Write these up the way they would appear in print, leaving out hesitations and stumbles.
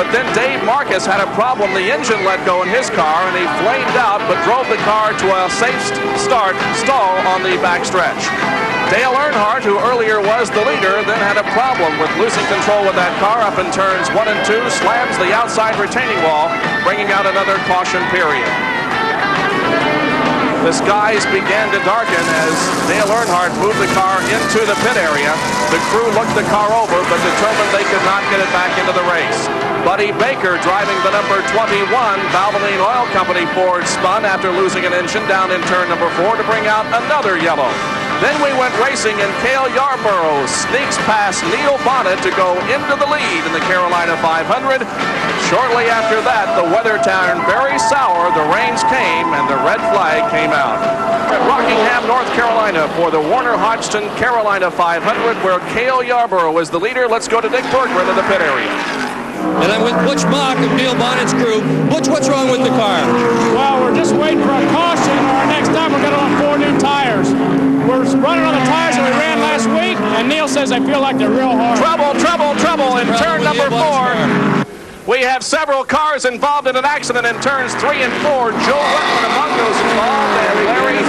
but then Dave Marcus had a problem. The engine let go in his car, and he flamed out, but drove the car to a safe stall on the backstretch. Dale Earnhardt, who earlier was the leader, then had a problem with losing control with that car up in turns 1 and 2, slams the outside retaining wall, bringing out another caution period. The skies began to darken as Dale Earnhardt moved the car into the pit area. The crew looked the car over, but determined they could not get it back into the race. Buddy Baker, driving the number 21 Valvoline Oil Company Ford, spun after losing an engine down in turn number 4 to bring out another yellow. Then we went racing, and Cale Yarborough sneaks past Neil Bonnet to go into the lead in the Carolina 500. Shortly after that, the weather turned very sour. The rains came, and the red flag came out. At Rockingham, North Carolina, for the Warner Hodgson Carolina 500, where Cale Yarborough is the leader. Let's go to Dick Bergman in the pit area. And I'm with Butch Mock of Neil Bonnet's crew. Butch, what's wrong with the car? Well, we're just waiting for a caution, or our next time we're going to run 4 new tires. We're running on the tires that we ran last week, and Neil says they feel like they're real hard. Trouble in turn number 4. We have several cars involved in an accident in turns 3 and 4. Joe Ruttman among those involved, and Larry.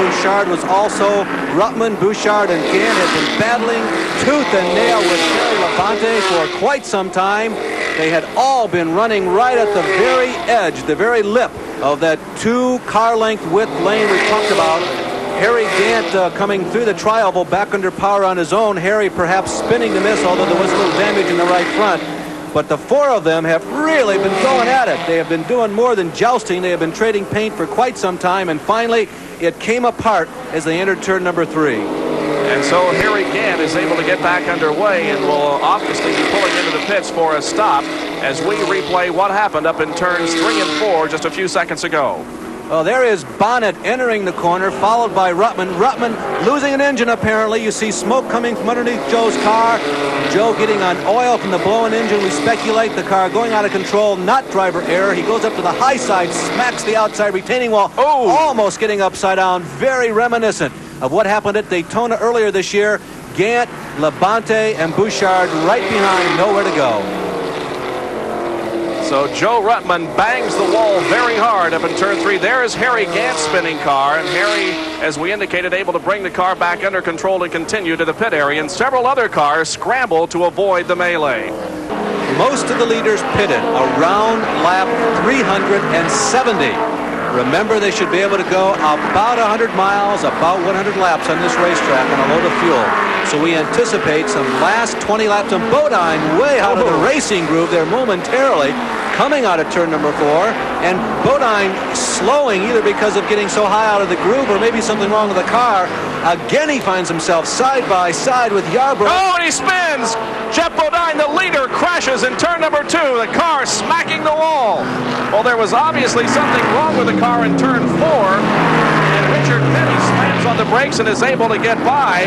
Bouchard was also. Ruttman, Bouchard, and Gant had been battling tooth and nail with Terry Labonte for quite some time. They had all been running right at the very edge, the very lip of that 2-car length width lane we talked about. Harry Gant coming through the tri-oval back under power on his own. Harry perhaps spinning to miss, although there was a little damage in the right front. But the 4 of them have really been going at it. They have been doing more than jousting. They have been trading paint for quite some time, and finally it came apart as they entered turn number 3. And so Harry Gant is able to get back underway and will obviously be pulling into the pits for a stop as we replay what happened up in turns 3 and 4 just a few seconds ago. Well, there is Bonnet entering the corner, followed by Ruttman. Ruttman losing an engine, apparently. You see smoke coming from underneath Joe's car. Joe getting on oil from the blown engine. We speculate the car going out of control, not driver error. He goes up to the high side, smacks the outside retaining wall, almost getting upside down. Very reminiscent of what happened at Daytona earlier this year. Gant, Labonte, and Bouchard right behind, nowhere to go. So Joe Ruttman bangs the wall very hard up in turn 3. There is Harry Gant's spinning car, and Harry, as we indicated, able to bring the car back under control and continue to the pit area, and several other cars scramble to avoid the melee. Most of the leaders pitted around lap 370. Remember, they should be able to go about 100 miles, about 100 laps on this racetrack on a load of fuel. So we anticipate some last 20 laps. And Bodine way out of the racing groove there momentarily, coming out of turn number 4. And Bodine slowing either because of getting so high out of the groove or maybe something wrong with the car. Again, he finds himself side by side with Yarborough. Oh, and he spins! Jeff Bodine, the leader, crashes in turn number 2. The car smacking the wall. Well, there was obviously something wrong with the car in turn 4. And Richard Petty slams on the brakes and is able to get by.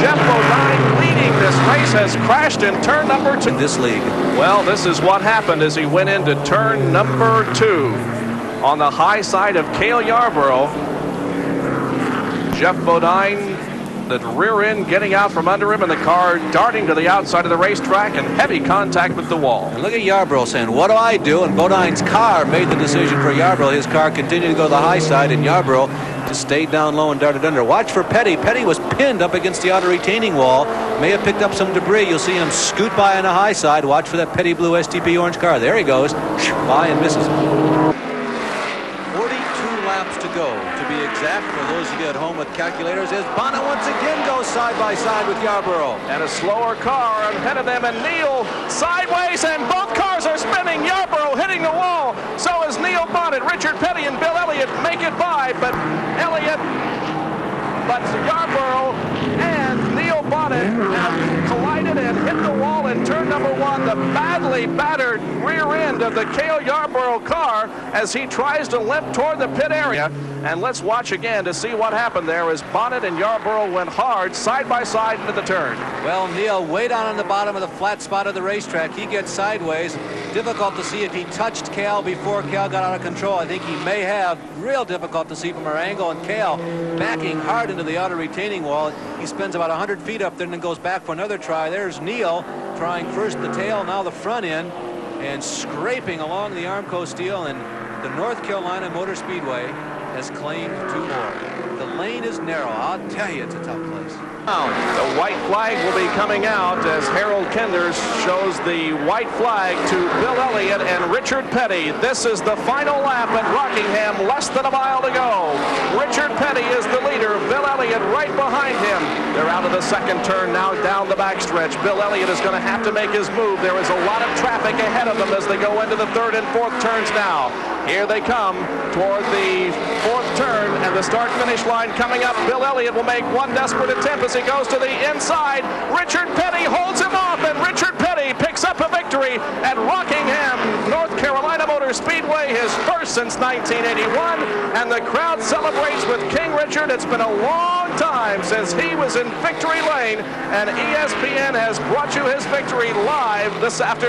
Jeff Bodine, leading this race, has crashed in turn number 2. This league. Well, this is what happened as he went into turn number 2 on the high side of Cale Yarborough. Jeff Bodine, the rear end getting out from under him, and the car darting to the outside of the racetrack and heavy contact with the wall. And look at Yarborough saying, what do I do? And Bodine's car made the decision for Yarborough. His car continued to go to the high side, and Yarborough just stayed down low and darted under. Watch for Petty. Petty was pinned up against the outer retaining wall. May have picked up some debris. You'll see him scoot by on the high side. Watch for that Petty blue STP orange car. There he goes. By and misses. 42 laps to go, to be exact, for those of you at home with calculators, as Bonnet once again goes side by side with Yarborough. And a slower car ahead of them, and Neil sideways, and both cars are spinning. Yarborough hitting the wall. So is Neil Bonnet. Richard Petty and Bill Elliott make it by, but Yarborough and Neil Bonnet have collided and hit the wall in turn number 1. The badly battered rear end of the Cale Yarborough car as he tries to limp toward the pit area. And let's watch again to see what happened there as Bonnet and Yarborough went hard side by side into the turn. Well, Neil way down on the bottom of the flat spot of the racetrack. He gets sideways. Difficult to see if he touched Cale before Cale got out of control. I think he may have. Real difficult to see from our angle. And Cale backing hard into the outer retaining wall. He spends about 100 feet up there and then goes back for another try. There's Neil trying first the tail, now the front end, and scraping along the Armco steel, and the North Carolina Motor Speedway has claimed 2 more. The lane is narrow. I'll tell you, it's a tough place. The white flag will be coming out as Harold Kenders shows the white flag to Bill Elliott and Richard Petty. This is the final lap at Rockingham, less than a mile to go. Richard Petty is the leader, Bill Elliott right behind him. They're out of the second turn now down the backstretch. Bill Elliott is going to have to make his move. There is a lot of traffic ahead of them as they go into the third and fourth turns now. Here they come toward the fourth turn, and the start-finish line coming up. Bill Elliott will make one desperate attempt as he goes to the inside. Richard Petty holds him off, and Richard Petty picks up a victory at Rockingham, North Carolina Motor Speedway, his first since 1981, and the crowd celebrates with King Richard. It's been a long time since he was in victory lane, and ESPN has brought you his victory live this afternoon.